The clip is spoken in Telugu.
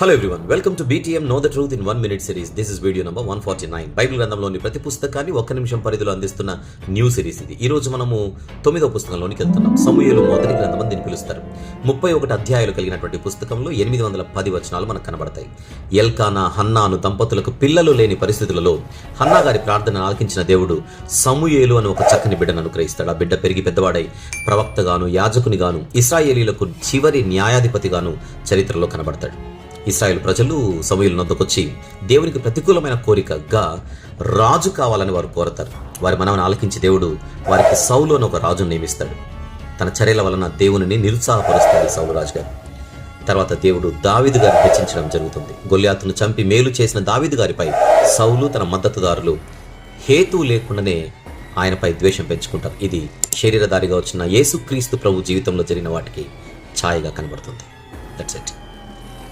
Hello everyone, welcome to BTM know the truth in 1 minute series. This is video number 149. Bible గ్రంథంలోని ప్రతి పుస్తకాన్ని 1 నిమిషం పరిధిలో అందిస్తున్న న్యూ సిరీస్ ఇది. ఈ రోజు మనము 9వ పుస్తకంలోనికి వెళ్తున్నాం. సమూయేలు మొదటి గ్రంథం అని దీన్ని పిలుస్తారు. 31 అధ్యాయాలు కలిగినటువంటి పుస్తకంలో 810 వచనాలు మనకు కనబడతాయి. ఎల్కానా, హన్నాను దంపతులకు పిల్లలు లేని పరిస్థితులలో హన్నా గారి ప్రార్థన ఆలకించిన దేవుడు సమూయేలు అని ఒక చక్కని బిడ్డను అనుగ్రహిస్తాడు. ఆ బిడ్డ పెరిగి పెద్దవాడై ప్రవక్తగాను, యాజకునిగాను, ఇశ్రాయేలీలకు చివరి న్యాయాధిపతిగాను చరిత్రలో కనబడతాడు. ఇశ్రాయేలు ప్రజలు సమూయేలు నొద్దకొచ్చి దేవునికి ప్రతికూలమైన కోరికగా రాజు కావాలని వారు కోరతారు. వారి మనవని ఆలకించి దేవుడు వారికి సౌలు అని ఒక రాజును నియమిస్తాడు. తన చర్యల వలన దేవుని నిరుత్సాహపరుస్తాడు సౌలు రాజు గారు. తర్వాత దేవుడు దావీదు గారిని హెచ్చించడం జరుగుతుంది. గొల్యాతును చంపి మేలు చేసిన దావీదు గారిపై సౌలు తన మద్దతుదారులు హేతువు లేకుండానే ఆయనపై ద్వేషం పెంచుకుంటారు. ఇది శరీరధారిగా వచ్చిన యేసుక్రీస్తు ప్రభు జీవితంలో జరిగిన వాటికి ఛాయగా కనబడుతుంది. That's it.